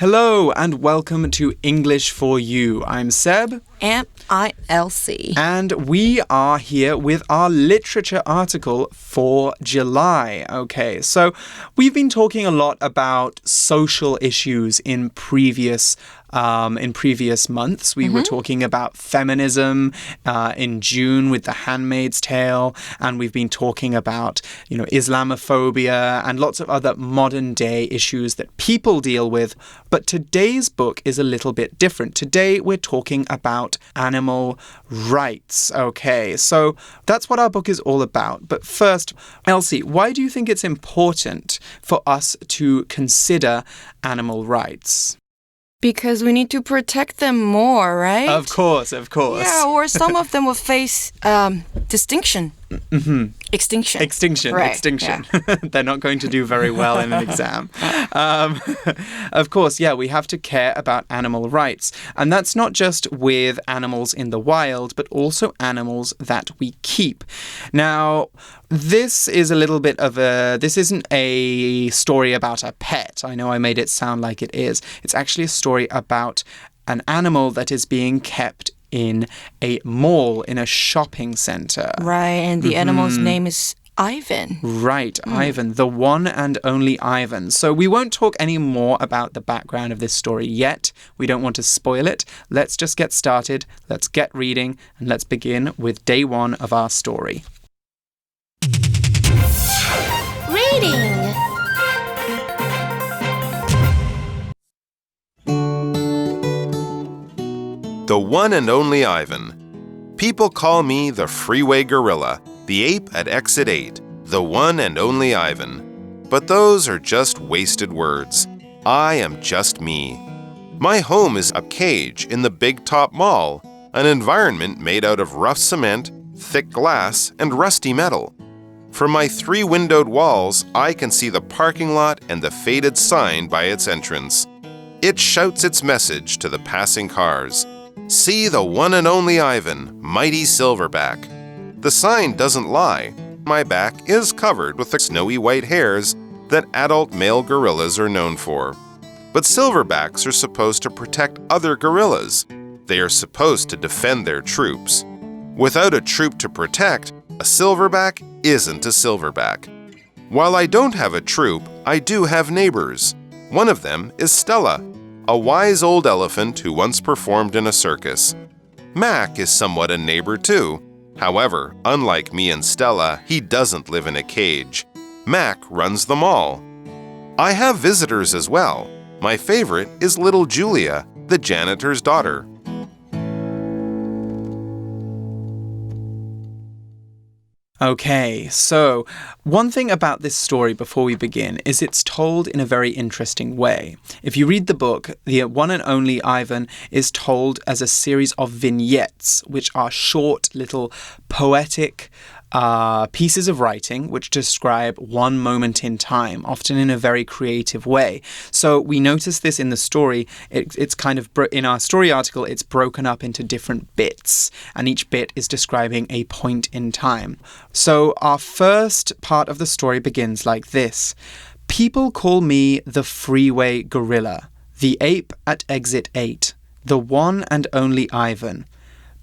Hello and welcome to English for You. I'm Seb. And I'm Elsie. And we are here with our literature article for July. Okay, so we've been talking a lot about social issues in previous months. We were talking about feminism in June with The Handmaid's Tale, and we've been talking about, Islamophobia and lots of other modern day issues that people deal with. But today's book is a little bit different. Today we're talking about animal rights. Okay, so that's what our book is all about. But first, Elsie, why do you think it's important for us to consider animal rights? Because we need to protect them more, right? Of course. Yeah, or some of them will face Extinction. Right, extinction. Yeah. They're not going to do very well in an exam. Of course, yeah, we have to care about animal rights. And that's not just with animals in the wild, but also animals that we keep. Now, this isn't a story about a pet. I know I made it sound like it is. It's actually a story about an animal that is being kept in a mall, in a shopping center. Right, and the animal's name is Ivan. Right, Ivan, the one and only Ivan. So we won't talk any more about the background of this story yet. We don't want to spoil it. Let's just get started. Let's get reading, and let's begin with day one of our story. Reading. The one and only Ivan. People call me the freeway gorilla, the ape at exit 8, the one and only Ivan. But those are just wasted words. I am just me. My home is a cage in the Big Top Mall, an environment made out of rough cement, thick glass, and rusty metal. From my 3-windowed walls, I can see the parking lot and the faded sign by its entrance. It shouts its message to the passing cars. See the one and only Ivan, mighty silverback. The sign doesn't lie. My back is covered with the snowy white hairs that adult male gorillas are known for. But silverbacks are supposed to protect other gorillas. They are supposed to defend their troops. Without a troop to protect, a silverback isn't a silverback. While I don't have a troop, I do have neighbors. One of them is Stella, a wise old elephant who once performed in a circus. Mac is somewhat a neighbor too. However, unlike me and Stella, he doesn't live in a cage. Mac runs the mall. I have visitors as well. My favorite is little Julia, the janitor's daughter. Okay, so one thing about this story before we begin is it's told in a very interesting way. If you read the book, the one and only Ivan is told as a series of vignettes, which are short, little poetic pieces of writing which describe one moment in time, often in a very creative way. So we notice this in the story. It's kind of, in our story article, it's broken up into different bits, and each bit is describing a point in time. So our first part of the story begins like this. People call me the freeway gorilla, the ape at exit 8, the one and only Ivan.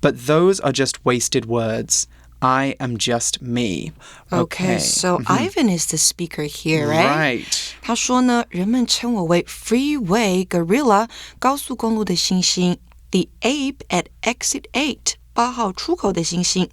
But those are just wasted words. I am just me. Okay, so Ivan is the speaker here, right? Right. 他说呢，人们称我为 freeway gorilla 高速公路的猩猩 the ape at exit 8 8号出口的猩猩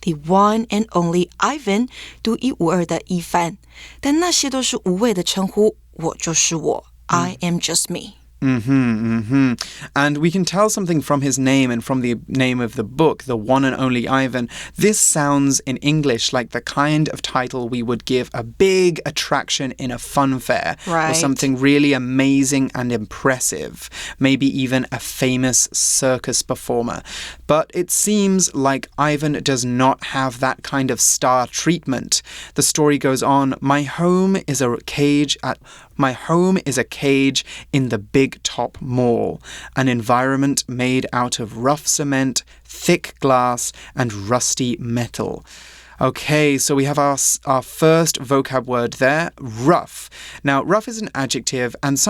the one and only Ivan 独一无二的一番但那些都是无谓的称呼我就是我 I am just me. And we can tell something from his name and from the name of the book, the one and only Ivan. This sounds in English like the kind of title we would give a big attraction in a fun fair. Right. Or something really amazing and impressive. Maybe even a famous circus performer. But it seems like Ivan does not have that kind of star treatment. The story goes on, My home is a cage in the Big Top Mall, an environment made out of rough cement, thick glass, and rusty metal. Okay, so we have our first vocab word there, rough. Now, rough is an adjective, and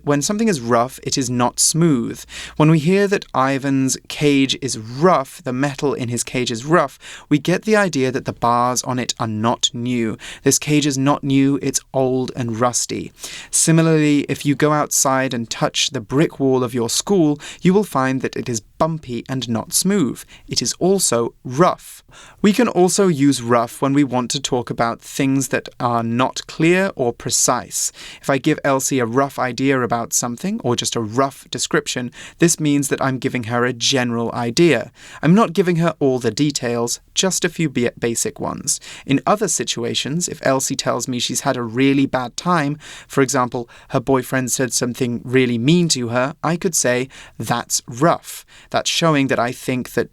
when something is rough, it is not smooth. When we hear that Ivan's cage is rough, the metal in his cage is rough, we get the idea that the bars on it are not new. This cage is not new, it's old and rusty. Similarly, if you go outside and touch the brick wall of your school, you will find that it is bumpy and not smooth. It is also rough. We can also use rough when we want to talk about things that are not clear or precise. If I give Elsie a rough idea about something, or just a rough description, this means that I'm giving her a general idea. I'm not giving her all the details, just a few basic ones. In other situations, if Elsie tells me she's had a really bad time, for example, her boyfriend said something really mean to her, I could say, that's rough. That's showing that I think that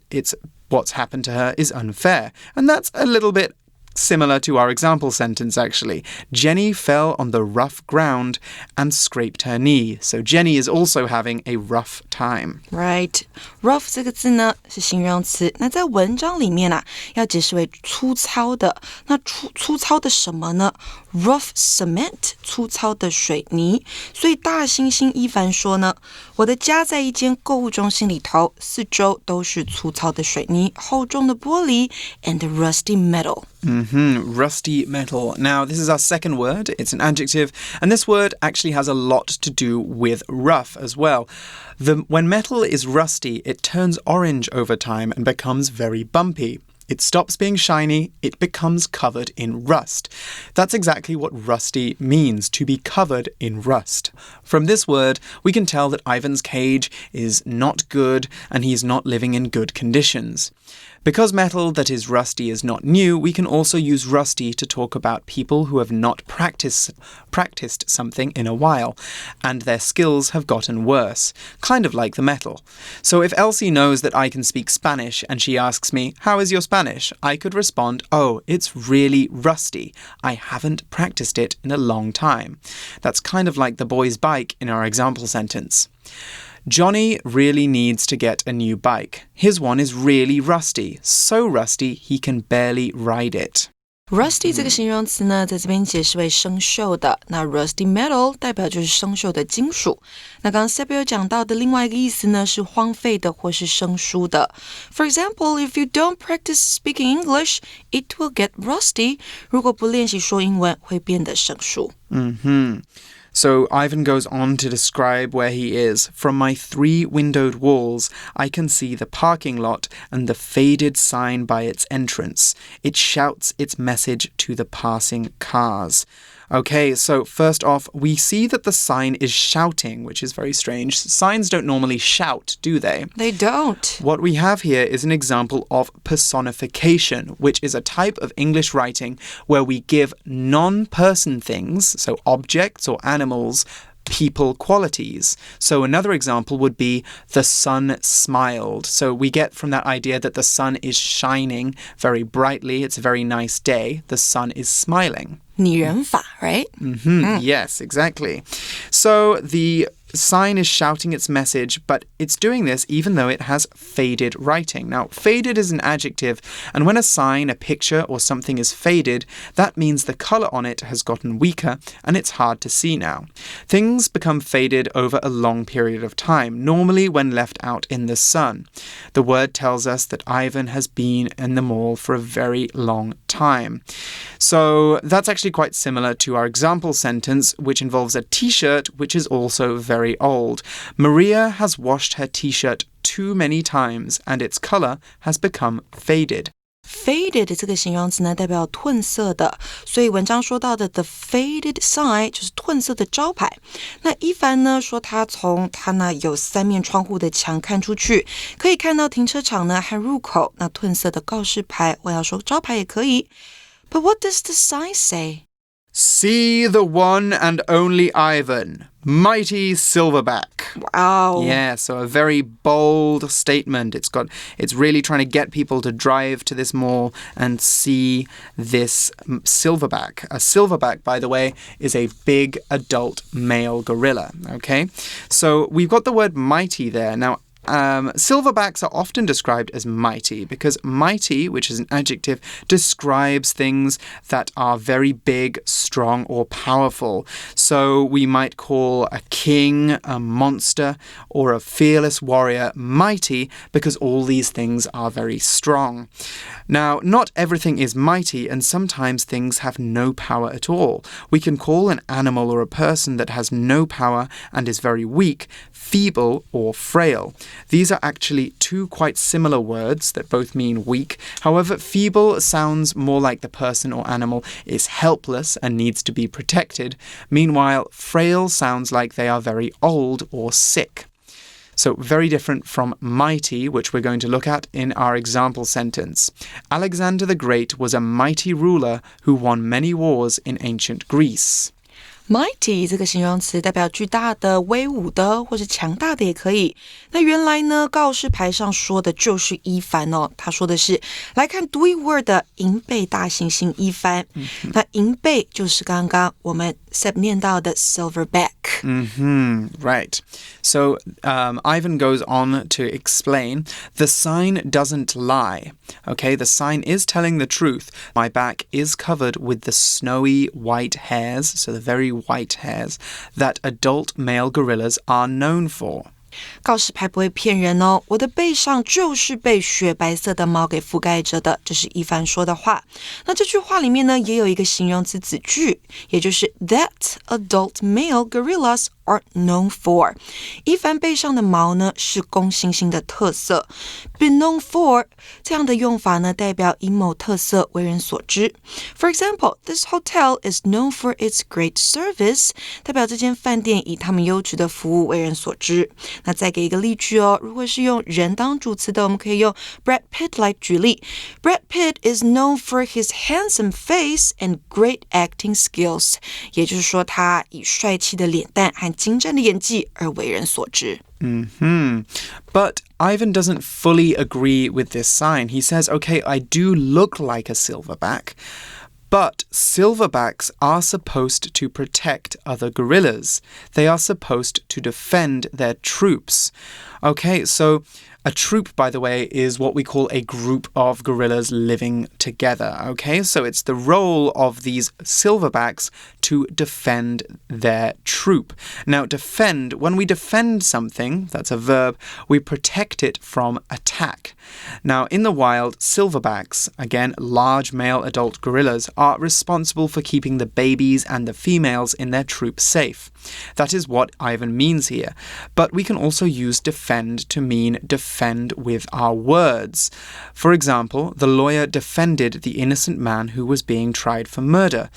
what's happened to her is unfair. And that's a little bit similar to our example sentence, actually. Jenny fell on the rough ground and scraped her knee. So Jenny is also having a rough time. Right. Rough 这个字呢是形容词，那在文章里面要解释为粗糙的。那粗糙的什么呢？ Rough cement 粗糙的水泥。所以大猩猩伊凡说呢，我的家在一间购物中心里头，四周都是粗糙的水泥、厚重的玻璃 and rusty metal. Rusty metal. Now, this is our second word. It's an adjective, and this word actually has a lot to do with rough as well. When metal is rusty, it turns orange over time and becomes very bumpy. It stops being shiny, it becomes covered in rust. That's exactly what rusty means, to be covered in rust. From this word, we can tell that Ivan's cage is not good and he's not living in good conditions. Because metal that is rusty is not new, we can also use rusty to talk about people who have not practiced something in a while, and their skills have gotten worse, kind of like the metal. So if Elsie knows that I can speak Spanish and she asks me, "How is your Spanish?" I could respond, "Oh, it's really rusty. I haven't practiced it in a long time." That's kind of like the boy's bike in our example sentence. Johnny really needs to get a new bike. His one is really rusty, so rusty he can barely ride it. Rusty 这个形容词呢，在这边解释为生锈的。那 rusty metal 代表就是生锈的金属。那刚刚 Seb 有讲到的另外一个意思呢，是荒废的或是生疏的。For example, if you don't practice speaking English, it will get rusty. 如果不练习说英文，会变得生疏。So Ivan goes on to describe where he is. From my 3 windowed walls, I can see the parking lot and the faded sign by its entrance. It shouts its message to the passing cars. Okay, so first off, we see that the sign is shouting, which is very strange. Signs don't normally shout, do they? They don't. What we have here is an example of personification, which is a type of English writing where we give non-person things, so objects or animals, people qualities. So another example would be the sun smiled. So we get from that idea that the sun is shining very brightly. It's a very nice day. The sun is smiling. 拟人法, right? Yes, exactly. So the sign is shouting its message, but it's doing this even though it has faded writing. Now, faded is an adjective, and when a sign, a picture, or something is faded, that means the color on it has gotten weaker and it's hard to see now. Things become faded over a long period of time, normally when left out in the sun. The word tells us that Ivan has been in the mall for a very long time. So that's actually quite similar to our example sentence, which involves a t-shirt, which is also very old. Maria has washed her t-shirt too many times, and its color has become faded. Faded 这个形容词呢，代表褪色的，所以文章说到的 the faded sign 就是褪色的招牌。那伊凡呢说他从他那有3面窗户的墙看出去，可以看到停车场呢和入口那褪色的告示牌，我要说招牌也可以。But what does the sign say? See the one and only Ivan, mighty silverback. Wow. Yeah, so a very bold statement. It's really trying to get people to drive to this mall and see this silverback. A silverback, by the way, is a big adult male gorilla, okay? So we've got the word mighty there. Now, Silverbacks are often described as mighty because mighty, which is an adjective, describes things that are very big, strong, or powerful. So we might call a king, a monster, or a fearless warrior mighty because all these things are very strong. Now, not everything is mighty, and sometimes things have no power at all. We can call an animal or a person that has no power and is very weak feeble or frail. These are actually two quite similar words that both mean weak. However, feeble sounds more like the person or animal is helpless and needs to be protected. Meanwhile, frail sounds like they are very old or sick. So very different from mighty, which we're going to look at in our example sentence. Alexander the Great was a mighty ruler who won many wars in ancient Greece.Mighty 这个形容词代表巨大的、威武的或是强大的也可以。那原来呢，告示牌上说的就是一帆哦。他说的是来看独一无二的银背大猩猩一帆。那银背就是刚刚我们 Seb 念到的 silverback. Right. So Ivan goes on to explain the sign doesn't lie. Okay, the sign is telling the truth. My back is covered with the snowy white hairs, so the very white hairs that adult male gorillas are known for. 告示牌不会骗人哦，我的背上就是被雪白色的毛给覆盖着的，这是一帆说的话。那这句话里面呢，也有一个形容词子句，也就是 that adult male gorillas are known for. 一帆背上的毛呢，是公猩猩的特色。be known for 这样的用法呢，代表以某特色为人所知。For example, this hotel is known for its great service. 代表这间饭店以他们优质的服务为人所知。那再给一个例句哦，如果是用人当主词的，我们可以用 Brad Pitt 来举例。Brad Pitt is known for his handsome face and great acting skills. 也就是说，他以帅气的脸蛋和精湛的演技而为人所知。But Ivan doesn't fully agree with this sign. He says, okay, I do look like a silverback, but silverbacks are supposed to protect other gorillas. They are supposed to defend their troops. Okay, so a troop, by the way, is what we call a group of gorillas living together. Okay, so it's the role of these silverbacks to defend their troop. Now, defend, when we defend something, that's a verb, we protect it from attack. Now, in the wild, silverbacks, again, large male adult gorillas, are responsible for keeping the babies and the females in their troop safe. That is what Ivan means here. But we can also use defend to mean defend with our words. For example, the lawyer defended the innocent man who was being tried for murder.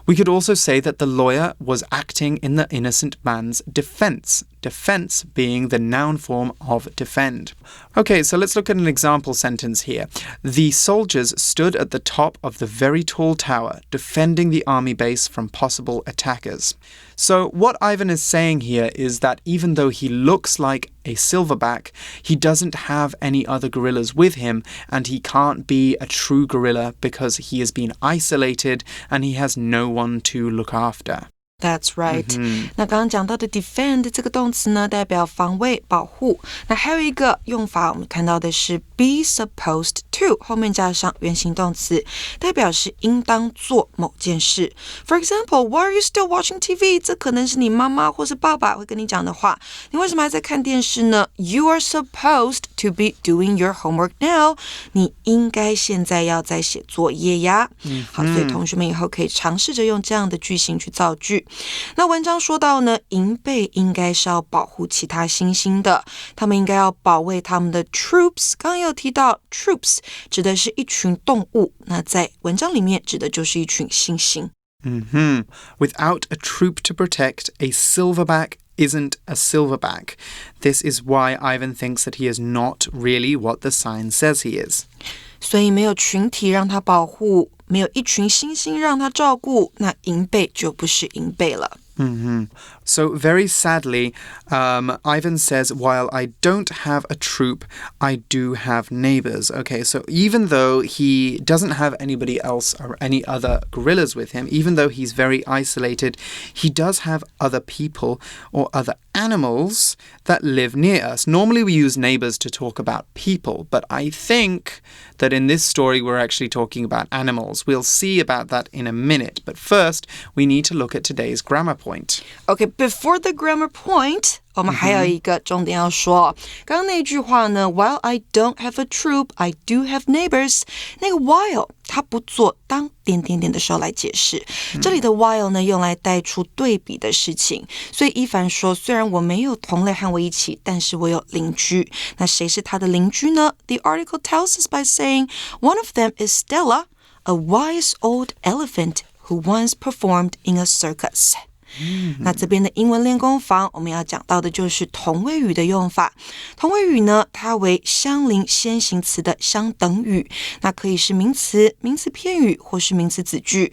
We could also say that the lawyer was acting in the innocent man's defense. Defense being the noun form of defend. Okay, so let's look at an example sentence here. The soldiers stood at the top of the very tall tower, defending the army base from possible attackers. So what Ivan is saying here is that even though he looks like a silverback, he doesn't have any other gorillas with him, and he can't be a true gorilla because he has been isolated and he has no one to look after.That's right. 那刚刚讲到的 defend 这个动词呢，代表防卫、保护。那还有一个用法，我们看到的是 be supposed to 后面加上原形动词，代表是应当做某件事。For example, why are you still watching TV? 这可能是你妈妈或是爸爸会跟你讲的话。你为什么还在看电视呢？ You are supposed to be doing your homework now. 你应该现在要在写作业呀。好，所以同学们以后可以尝试着用这样的句型去造句。那文章说到呢，银背应该是要保护其他猩猩的，他们应该要保卫他们的 troops。刚刚有提到 troops 指的是一群动物，那在文章里面指的就是一群猩猩。Without a troop to protect, a silverback isn't a silverback. This is why Ivan thinks that he is not really what the sign says he is. 所以没有群体让他保护，没有一群猩猩让他照顾，那银背就不是银背了。So very sadly, Ivan says, while I don't have a troop, I do have neighbors. Okay, so even though he doesn't have anybody else or any other gorillas with him, even though he's very isolated, he does have other people or other animals that live near us. Normally we use neighbors to talk about people, but I think that in this story we're actually talking about animals. We'll see about that in a minute, but first we need to look at today's grammar point. Okay, before the grammar point, 我们还有一个重点要说。刚刚那句话呢 While I don't have a troop, I do have neighbors. 那个 while 它不做当点点点的时候来解释。这里的 while 呢用来带出对比的事情。所以一凡说，虽然我没有同类和我一起，但是我有邻居。那谁是他的邻居呢？ The article tells us by saying one of them is Stella, a wise old elephant who once performed in a circus. 那这边的英文练功房我们要讲到的就是同位语的用法。同位语呢，它为相邻先行词的相等语，那可以是名词、名词片语或是名词子句，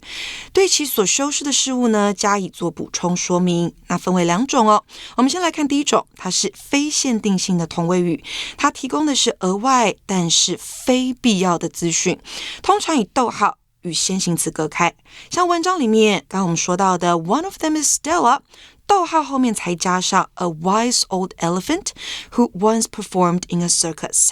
对其所修饰的事物呢加以做补充说明。那分为两种哦。我们先来看第一种，它是非限定性的同位语，它提供的是额外但是非必要的资讯，通常以逗号与先行词隔开。像文章里面刚刚我们说到的 One of them is Stella， 逗号后面才加上 a wise old elephant who once performed in a circus。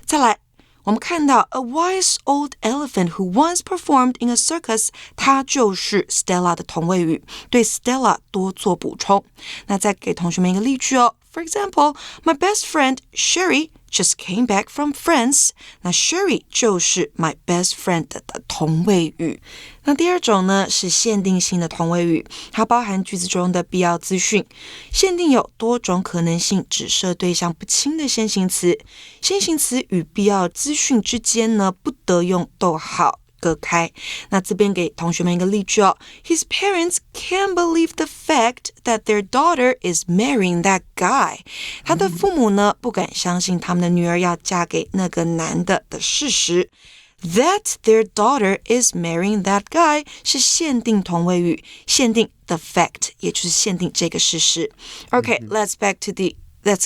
再来我们看到 a wise old elephant who once performed in a circus， 它就是 Stella 的同位语，对 Stella 多做补充。那再给同学们一个例句哦。For example, my best friend Sherry just came back from France. 那 Sherry 就是 my best friend 的同位语。那第二种呢是限定性的同位语，它包含句子中的必要资讯。限定有多种可能性，指涉对象不清的先行词。先行词与必要资讯之间呢不得用逗号隔开。那这边给同学们一个例句哦。His parents can't believe the fact that their daughter is marrying that guy. 他的父母呢不敢相信他们的女儿要嫁给那个男的事实。That their daughter is marrying that guy 是限定同位语，限定 the fact 也就是限定这个事实。Okay, let's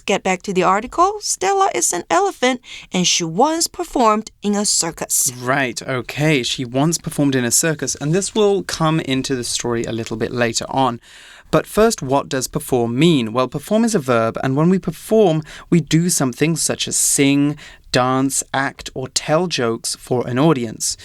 get back to the article. Stella is an elephant, and she once performed in a circus. Right, okay. She once performed in a circus, and this will come into the story a little bit later on. But first, what does perform mean? Well, perform is a verb, and when we perform, we do something such as sing, dance, act, or tell jokes for an audience.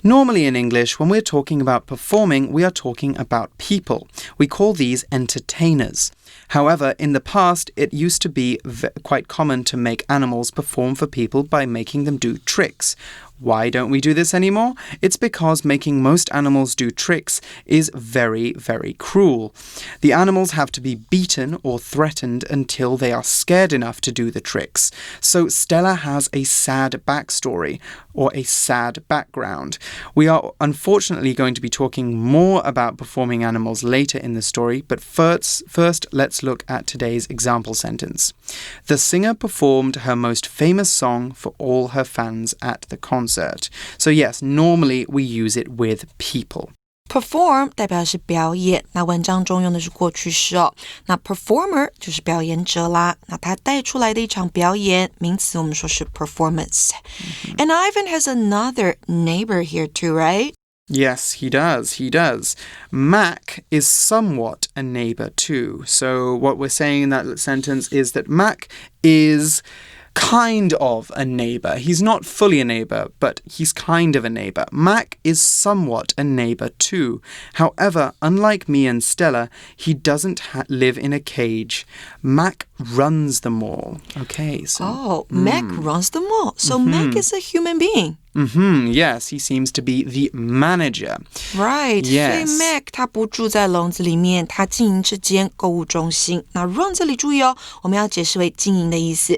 Normally in English, when we're talking about performing, we are talking about people. We call these entertainers. However, in the past, it used to be quite common to make animals perform for people by making them do tricks. Why don't we do this anymore? It's because making most animals do tricks is very, very cruel. The animals have to be beaten or threatened until they are scared enough to do the tricks. So Stella has a sad backstory or a sad background. We are unfortunately going to be talking more about performing animals later in the story, but first let's look at today's example sentence. The singer performed her most famous song for all her fans at the concert. So yes, normally we use it with people. Perform 代表是表演，那文章中用的是过去式哦。那 performer 就是表演者啦，那他带出来的一场表演，名词我们说是 performance。And Ivan has another neighbor here too, right? Yes, he does. Mac is somewhat a neighbor too. So what we're saying in that sentence is that Mac is kind of a neighbor. He's not fully a neighbor, but he's kind of a neighbor. Mac is somewhat a neighbor too. However, unlike me and Stella, he doesn't live in a cage. Mac runs the mall. Okay, so... Mac runs the mall. So Mac is a human being. Yes, he seems to be the manager. Right. Yes. 所以 Mac 他不住在笼子里面，他经营这间购物中心。那 run 这里注意哦，我们要解释为经营的意思。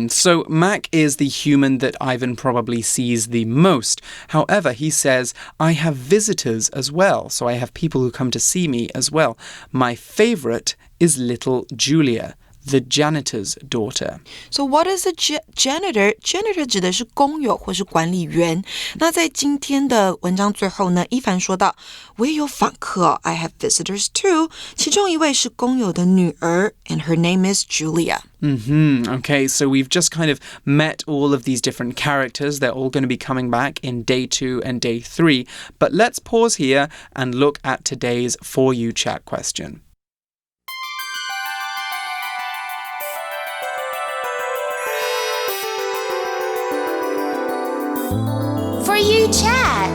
So Mac is the human that Ivan probably sees the most. However, he says, I have visitors as well. So I have people who come to see me as well. My favorite is little Julia. the janitor's daughter. So what is a janitor? Janitor 指的是工友或是管理员。那在今天的文章最后呢，一凡说到，我也有访客 I have visitors too. 其中一位是工友的女儿 and her name is Julia. Okay, so we've just kind of met all of these different characters. They're all going to be coming back in day 2 and day 3. But let's pause here and look at today's For You Chat question. For You Chat.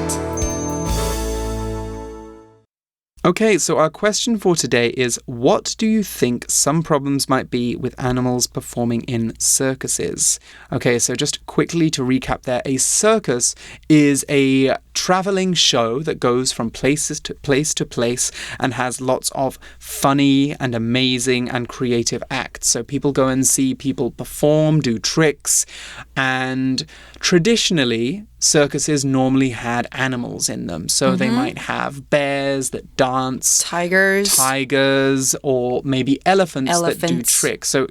Okay, so our question for today is, what do you think some problems might be with animals performing in circuses? Okay, so just quickly to recap there, a circus is a traveling show that goes from place to place and has lots of funny and amazing and creative acts. So people go and see people perform, do tricks, and traditionally, circuses normally had animals in them. So they might have bears that dance, tigers, or maybe elephants that do tricks. So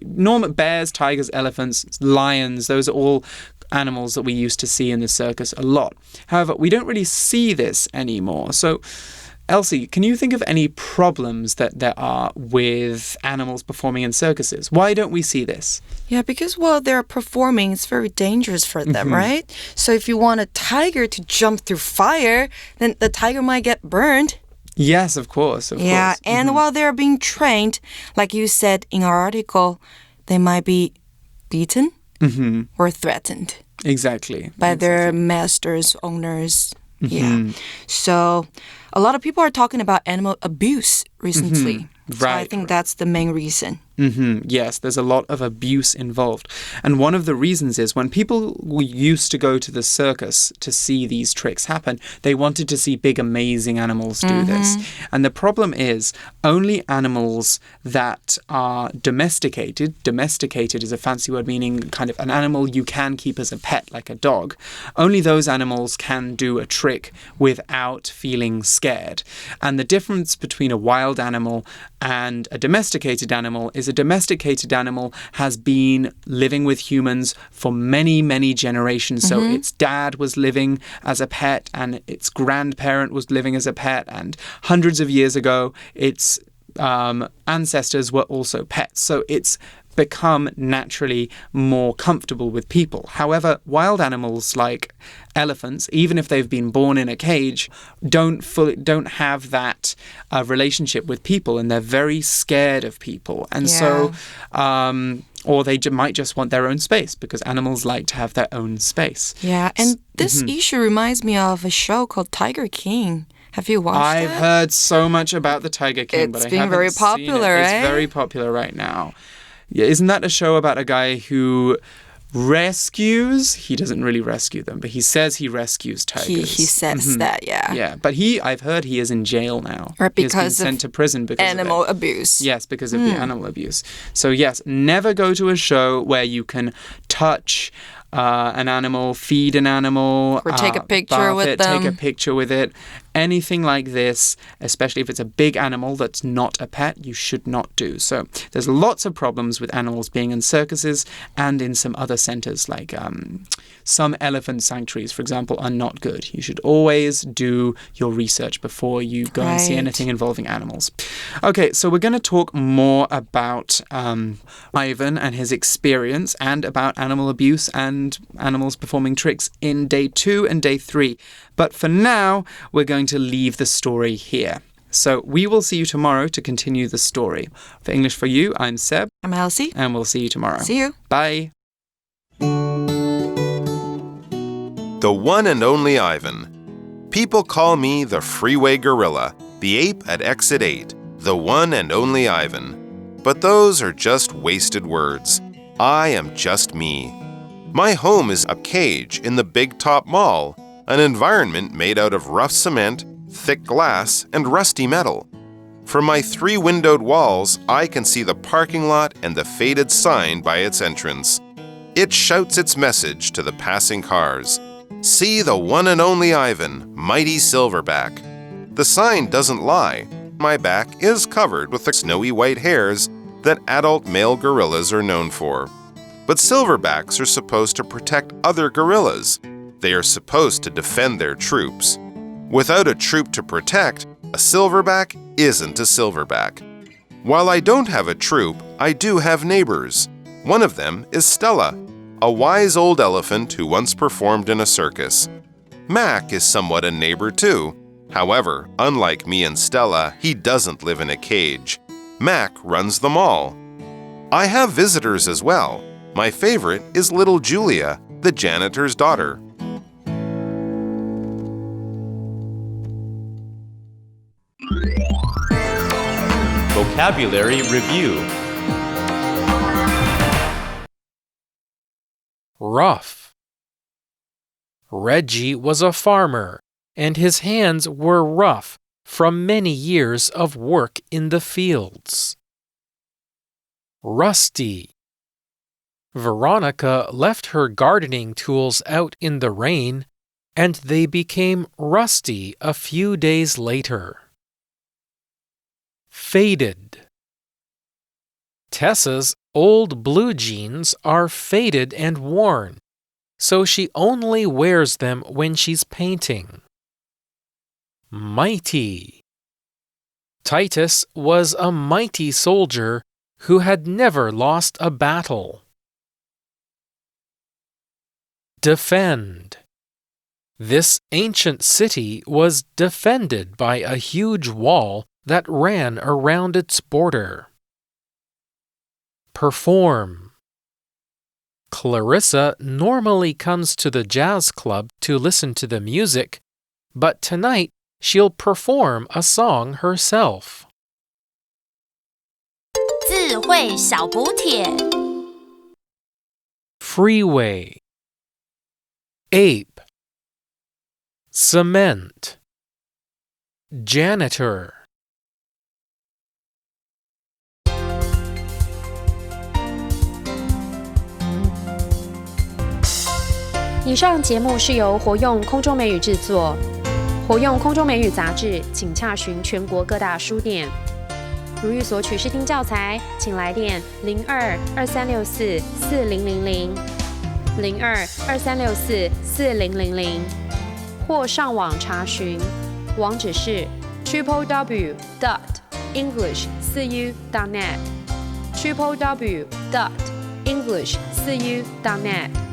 bears, tigers, elephants, lions, those are all animals that we used to see in the circus a lot. However, we don't really see this anymore. So Elsie, can you think of any problems that there are with animals performing in circuses? Why don't we see this? Yeah, because while they're performing, it's very dangerous for them, right? So if you want a tiger to jump through fire, then the tiger might get burned. Yes, of course. Yeah, and while they're being trained, like you said in our article, they might be beaten or threatened. Exactly. By their masters, owners. Yeah. So a lot of people are talking about animal abuse recently. So I think that's the main reason. Yes, there's a lot of abuse involved. And one of the reasons is when people used to go to the circus to see these tricks happen, they wanted to see big, amazing animals do this. And the problem is only animals that are domesticated is a fancy word meaning kind of an animal you can keep as a pet, like a dog. Only those animals can do a trick without feeling scared. And the difference between a wild animal and a domesticated animal is a domesticated animal has been living with humans for many, many generations. So its dad was living as a pet and its grandparent was living as a pet, and hundreds of years ago its ancestors were also pets. So it's become naturally more comfortable with people. However, wild animals like elephants, even if they've been born in a cage, don't have that relationship with people, and they're very scared of people. And so or they might just want their own space, because animals like to have their own space. Yeah, and this issue reminds me of a show called Tiger King. Have you watched it? I've heard so much about the Tiger King, but I haven't very popular, seen it. right? It's very popular right now. Yeah, isn't that a show about a guy who rescues? He doesn't really rescue them, but he says he rescues tigers. He says that, yeah. Yeah, but I've heard he is in jail now. Or because he's been sent to prison because animal of it. abuse. Yes, because of the animal abuse. So yes, never go to a show where you can touch an animal, feed an animal, or take a picture with them. Take a picture with it. Anything like this, especially if it's a big animal that's not a pet, you should not do. So there's lots of problems with animals being in circuses and in some other centers, like some elephant sanctuaries, for example, are not good. You should always do your research before you go and see anything involving animals. Okay, so we're going to talk more about Ivan and his experience, and about animal abuse and animals performing tricks in day 2 and day 3. But for now, we're going to leave the story here. So we will see you tomorrow to continue the story. For English for You, I'm Seb. I'm Elsie. And we'll see you tomorrow. See you. Bye. The one and only Ivan. People call me the freeway gorilla, the ape at exit 8, the one and only Ivan. But those are just wasted words. I am just me. My home is a cage in the Big Top Mall, an environment made out of rough cement, thick glass, and rusty metal. From my 3-windowed walls, I can see the parking lot and the faded sign by its entrance. It shouts its message to the passing cars. See the one and only Ivan, mighty silverback. The sign doesn't lie. My back is covered with the snowy white hairs, that adult male gorillas are known for. But silverbacks are supposed to protect other gorillas. They are supposed to defend their troops. Without a troop to protect, a silverback isn't a silverback. While I don't have a troop, I do have neighbors. One of them is Stella, a wise old elephant who once performed in a circus. Mac is somewhat a neighbor too. However, unlike me and Stella, he doesn't live in a cage. Mac runs them all. I have visitors as well. My favorite is little Julia, the janitor's daughter. Vocabulary Review. Rough. Reggie was a farmer, and his hands were rough from many years of work in the fields. Rusty. Veronica left her gardening tools out in the rain, and they became rusty a few days later. Faded. Tessa's old blue jeans are faded and worn, so she only wears them when she's painting. Mighty. Titus was a mighty soldier who had never lost a battle. Defend. This ancient city was defended by a huge wall that ran around its border. Perform. Clarissa normally comes to the jazz club to listen to the music, but tonight she'll perform a song herself. 智慧小补帖 Freeway. Ape. Cement. Janitor. 以上节目是由活用空中美语制作，活用空中美语杂志，请洽询全国各大书店。如欲索取试听教材，请来电02-2364-4000 02-2364-4000，或上网查询，网址是 www.english4u.net www.english4u.net